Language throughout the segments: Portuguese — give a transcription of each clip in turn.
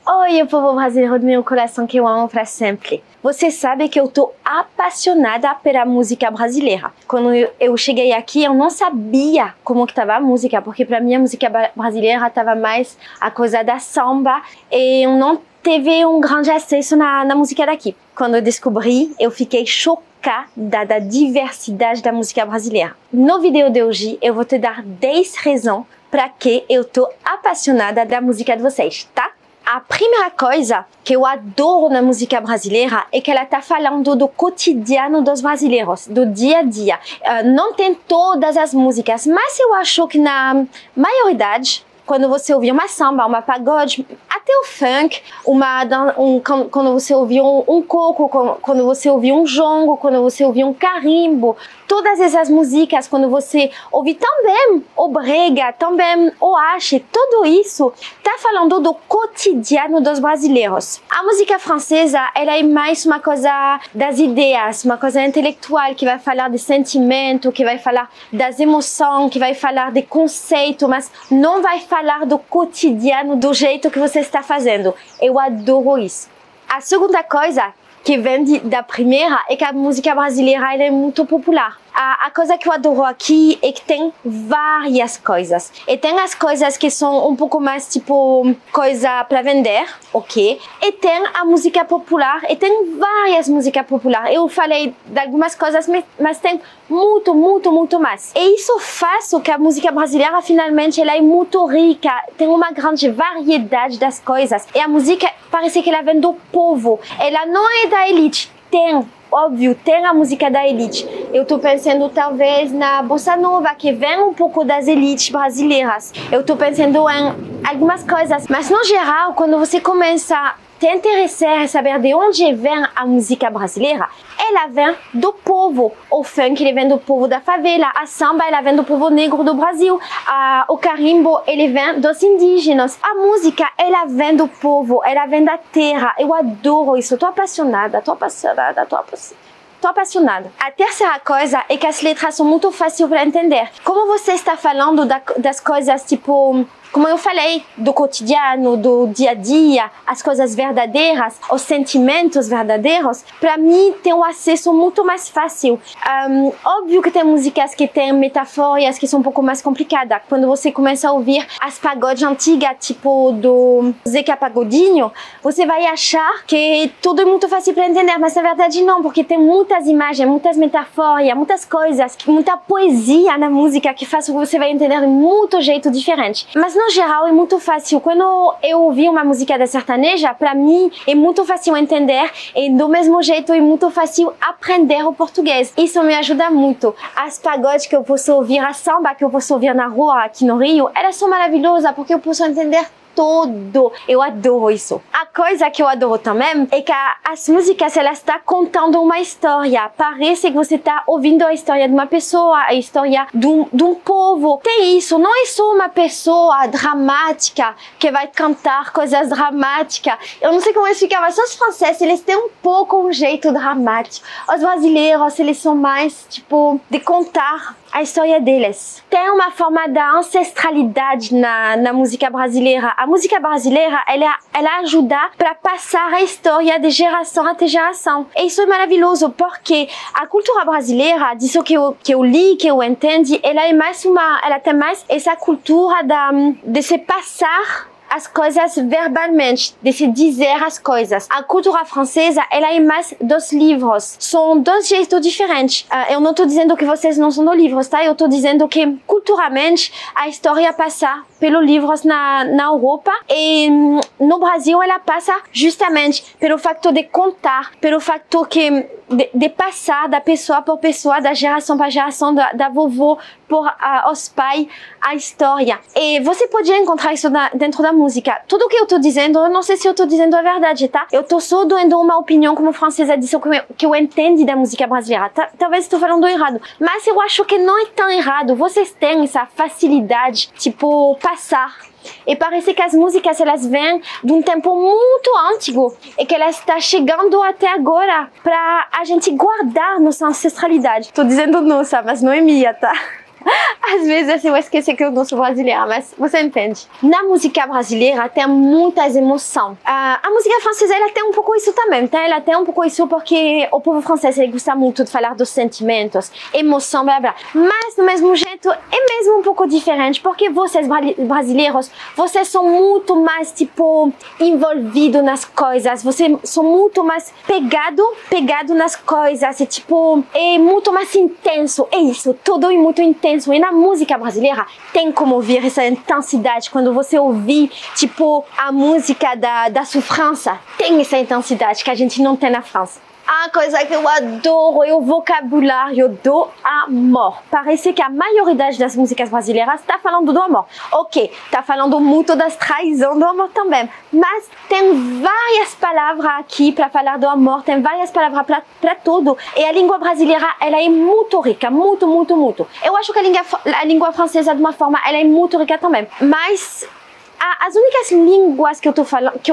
Oi, povo brasileiro do meu coração que eu amo pra sempre. Você sabe que eu tô apaixonada pela música brasileira. Quando eu cheguei aqui, eu não sabia como que tava a música, porque pra mim a música brasileira tava mais a coisa da samba e eu não teve um grande acesso na música daqui. Quando eu descobri, eu fiquei chocada da diversidade da música brasileira. No vídeo de hoje, eu vou te dar 10 razões para que eu tô apaixonada da música de vocês, tá? A primeira coisa que eu adoro na música brasileira é que ela está falando do cotidiano dos brasileiros, do dia a dia. Não tem todas as músicas, mas eu acho que na maioridade, quando você ouvir uma samba, uma pagode, até o funk, quando você ouvir um coco, quando você ouvir um jongo, quando você ouvir um carimbo, todas essas músicas, quando você ouvir também o brega, também o axé, tudo isso está falando do cotidiano dos brasileiros. A música francesa, ela é mais uma coisa das ideias, uma coisa intelectual, que vai falar de sentimento, que vai falar das emoções, que vai falar de conceito, mas não vai falar do cotidiano, do jeito que você está fazendo. Eu adoro isso. A segunda coisa que vem da primeira é que a música brasileira ela é muito popular. A coisa que eu adoro aqui é que tem várias coisas. E tem as coisas que são um pouco mais tipo coisa para vender, ok? E tem a música popular, e tem várias músicas populares. Eu falei de algumas coisas, mas tem muito mais. E isso faz que a música brasileira finalmente ela é muito rica, tem uma grande variedade das coisas. E a música parece que ela vem do povo, ela não é da elite. Óbvio, tem a música da elite. Eu tô pensando talvez na bossa nova, que vem um pouco das elites brasileiras. Eu tô pensando em algumas coisas. Mas no geral, quando você começa a te interessar a saber de onde vem a música brasileira, ela vem do povo. O funk ele vem do povo da favela, a samba ela vem do povo negro do Brasil, o carimbo ele vem dos indígenas. A música ela vem do povo, ela vem da terra. Eu adoro isso, tô apaixonada. A terceira coisa é que as letras são muito fáceis para entender. Como você está falando das coisas tipo, como eu falei, do cotidiano, do dia a dia, as coisas verdadeiras, os sentimentos verdadeiros, para mim tem um acesso muito mais fácil. Óbvio que tem músicas que têm metáforas que são um pouco mais complicadas. Quando você começa a ouvir as pagodes antigas, tipo do Zeca Pagodinho, você vai achar que tudo é muito fácil para entender, mas na verdade não, porque tem muitas imagens, muitas metáforas, muitas coisas, muita poesia na música que faz com que você vai entender de muito jeito diferente. Mas no geral é muito fácil. Quando eu ouvi uma música da sertaneja, para mim é muito fácil entender e do mesmo jeito é muito fácil aprender o português. Isso me ajuda muito. As pagodes que eu posso ouvir, a samba que eu posso ouvir na rua aqui no Rio, elas são maravilhosas porque eu posso entender todo. Eu adoro isso. A coisa que eu adoro também é que as músicas elas estão contando uma história. Parece que você está ouvindo a história de uma pessoa, a história de um povo. Tem isso. Não é só uma pessoa dramática que vai cantar coisas dramáticas. Eu não sei como explicar, mas os franceses eles têm um pouco um jeito dramático. Os brasileiros eles são mais tipo de contar a história deles. Tem uma forma da ancestralidade na música brasileira. A música brasileira, ela ajuda para passar a história de geração até geração. E isso é maravilhoso, porque a cultura brasileira, disso que eu li, que eu entendi, ela tem mais essa cultura de se passar as coisas verbalmente, de se dizer as coisas. A cultura francesa, ela é mais dos livros. São dois jeitos diferentes. Eu não estou dizendo que vocês não são dos livros, tá? Eu estou dizendo que culturalmente a história passa pelos livros na Europa e no Brasil ela passa justamente pelo facto de contar, pelo facto que de passar da pessoa por pessoa, da geração para geração, da vovó por os pais, a história. E você pode encontrar isso dentro da música. Tudo que eu estou dizendo, eu não sei se eu estou dizendo a verdade, tá? Eu estou só dando uma opinião como francesa disso que eu entendo da música brasileira. Talvez estou falando errado, mas eu acho que não é tão errado. Vocês têm essa facilidade, tipo, passar. E parece que as músicas elas vêm de um tempo muito antigo e que elas estão chegando até agora para a gente guardar nossa ancestralidade. Estou dizendo nossa, mas não é minha, tá? Às vezes eu esqueço que eu não sou brasileira, mas você entende. Na música brasileira tem muitas emoções. A música francesa, ela tem um pouco isso também, tá? Ela tem um pouco isso porque o povo francês, ele gosta muito de falar dos sentimentos, emoção, blá blá. Mas, do mesmo jeito, é mesmo um pouco diferente, porque vocês brasileiros, vocês são muito mais, tipo, envolvidos nas coisas, vocês são muito mais pegado nas coisas, é tipo, é muito mais intenso, é isso, tudo é muito intenso. E na música brasileira tem como ouvir essa intensidade quando você ouvir, tipo, a música da sua França, tem essa intensidade que a gente não tem na França. A coisa que eu adoro é o vocabulário do amor. Parece que a maioria das músicas brasileiras está falando do amor. Ok, está falando muito das traições do amor também. Mas tem várias palavras aqui para falar do amor, tem várias palavras para tudo. E a língua brasileira, ela é muito rica, muito. Eu acho que a língua francesa, de uma forma, ela é muito rica também. Mas as únicas línguas que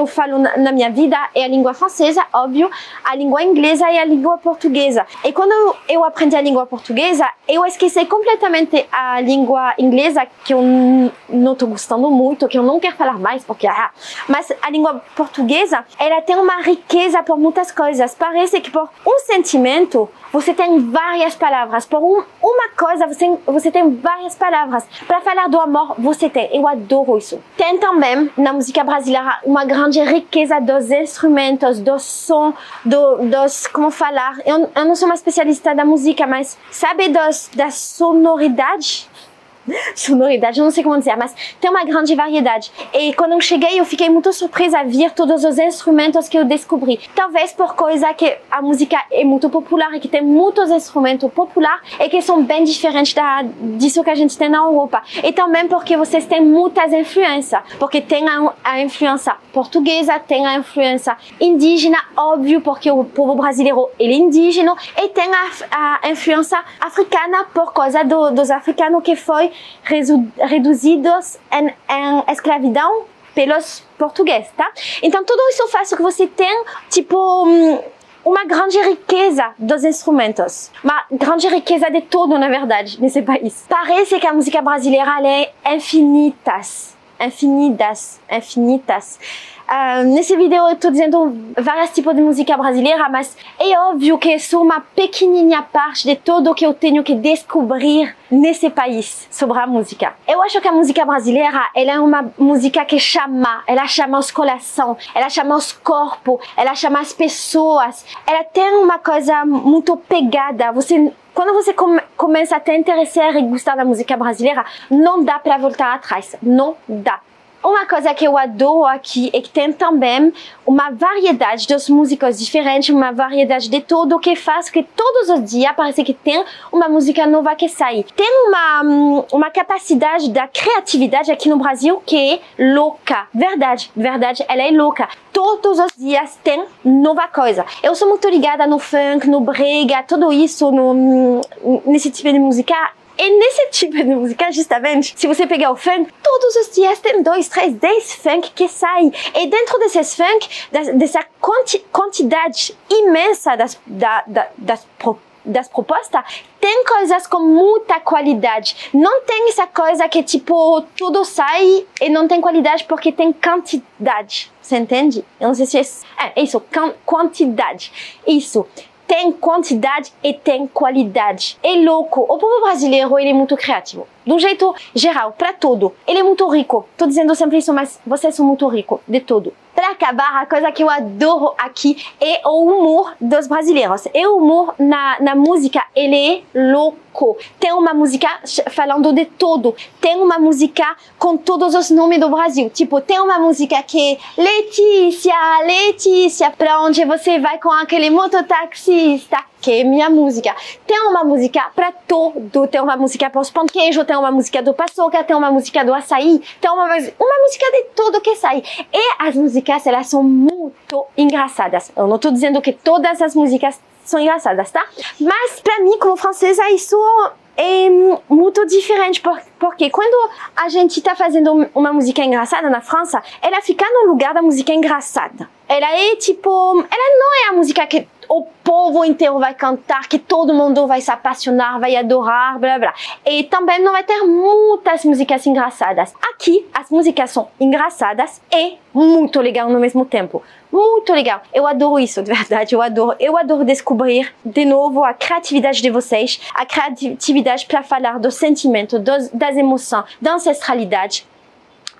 eu falo na minha vida é a língua francesa, óbvio, a língua inglesa e a língua portuguesa. E quando eu aprendi a língua portuguesa, eu esqueci completamente a língua inglesa, que eu não estou gostando muito, que eu não quero falar mais, porque mas a língua portuguesa, ela tem uma riqueza por muitas coisas. Parece que por um sentimento, você tem várias palavras. Por uma coisa, você tem várias palavras. Para falar do amor, você tem. Eu adoro isso. Tem também, na música brasileira, uma grande riqueza dos instrumentos, do som, como falar. Eu não sou uma especialista da música, mas sabe da sonoridade? Sonoridade, eu não sei como dizer, mas tem uma grande variedade. E quando eu cheguei, eu fiquei muito surpresa a ver todos os instrumentos que eu descobri. Talvez por coisa que a música é muito popular e que tem muitos instrumentos populares e que são bem diferentes disso que a gente tem na Europa. E também porque vocês têm muitas influências. Porque tem a influência portuguesa, tem a influência indígena, óbvio, porque o povo brasileiro ele é indígena. E tem a influência africana por causa dos africanos que foi reduzidos em escravidão pelos portugueses, tá? Então tudo isso faz com que você tenha, tipo, uma grande riqueza dos instrumentos, uma grande riqueza de tudo, na verdade, nesse país. Parece que a música brasileira é infinitas. Nesse vídeo eu estou dizendo vários tipos de música brasileira, mas é óbvio que é só uma pequenininha parte de tudo que eu tenho que descobrir nesse país sobre a música. Eu acho que a música brasileira, ela é uma música que ela chama os corações, ela chama os corpos, ela chama as pessoas. Ela tem uma coisa muito pegada. Quando você começa a te interessar e gostar da música brasileira, não dá para voltar atrás, não dá. Uma coisa que eu adoro aqui é que tem também uma variedade dos músicos diferentes, uma variedade de tudo que faz que todos os dias parece que tem uma música nova que sai. Tem uma capacidade da criatividade aqui no Brasil que é louca. Verdade, ela é louca. Todos os dias tem nova coisa. Eu sou muito ligada no funk, no brega, tudo isso, nesse tipo de música. E nesse tipo de música, justamente, se você pegar o funk, todos os dias tem 2, 3, 10 funk que saem. E dentro desses funk, dessa quantidade imensa das propostas, tem coisas com muita qualidade. Não tem essa coisa que, tipo, tudo sai e não tem qualidade porque tem quantidade. Você entende? Eu não sei se é isso, quantidade. Isso. Tem quantidade e tem qualidade. É louco. O povo brasileiro, ele é muito criativo. De um jeito geral, para tudo. Ele é muito rico. Tô dizendo sempre isso, mas vocês são muito ricos de tudo. Para acabar, a coisa que eu adoro aqui é o humor dos brasileiros. E o humor na música, ele é louco. Tem uma música falando de tudo. Tem uma música com todos os nomes do Brasil. Tipo, tem uma música que é Letícia, pra onde você vai com aquele mototaxista, que é minha música. Tem uma música para tudo. Tem uma música para os pão de queijo, tem uma música do paçoca, tem uma música do açaí, tem uma música de tudo que sai. E as músicas, elas são muito engraçadas. Eu não estou dizendo que todas as músicas são engraçadas, tá? Mas para mim, como francesa, isso é muito diferente, porque quando a gente está fazendo uma música engraçada na França, ela fica no lugar da música engraçada. Ela é tipo, ela não é a música que o povo inteiro vai cantar, que todo mundo vai se apaixonar, vai adorar, blá blá. E também não vai ter muitas músicas engraçadas. Aqui, as músicas são engraçadas e muito legal no mesmo tempo. Muito legal. Eu adoro isso, de verdade, eu adoro descobrir de novo a criatividade de vocês, a criatividade para falar do sentimento, das emoções, da ancestralidade,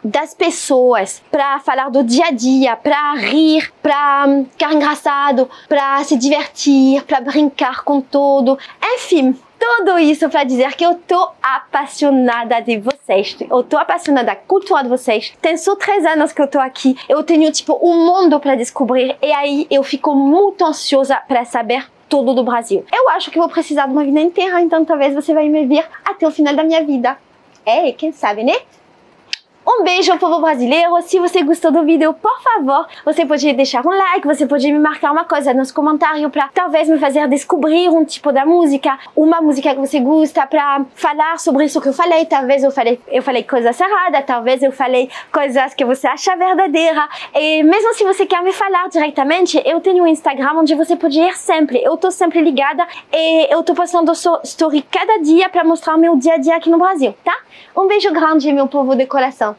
das pessoas, para falar do dia a dia, para rir, para ficar engraçado, para se divertir, para brincar com tudo. Enfim, tudo isso para dizer que eu tô apaixonada de vocês. Eu tô apaixonada da cultura de vocês. Tem só 3 anos que eu tô aqui. Eu tenho tipo um mundo para descobrir e aí eu fico muito ansiosa para saber tudo do Brasil. Eu acho que vou precisar de uma vida inteira, então talvez você vai me ver até o final da minha vida. É, quem sabe, né? Um beijo, povo brasileiro. Se você gostou do vídeo, por favor, você pode deixar um like, você pode me marcar uma coisa nos comentários para talvez me fazer descobrir um tipo de música, uma música que você gosta, para falar sobre isso que eu falei. Talvez eu falei coisas erradas, talvez eu falei coisas que você acha verdadeira. E mesmo se você quer me falar diretamente, eu tenho um Instagram onde você pode ir sempre. Eu tô sempre ligada e eu tô postando story cada dia para mostrar meu dia a dia aqui no Brasil, tá? Um beijo grande, meu povo de coração.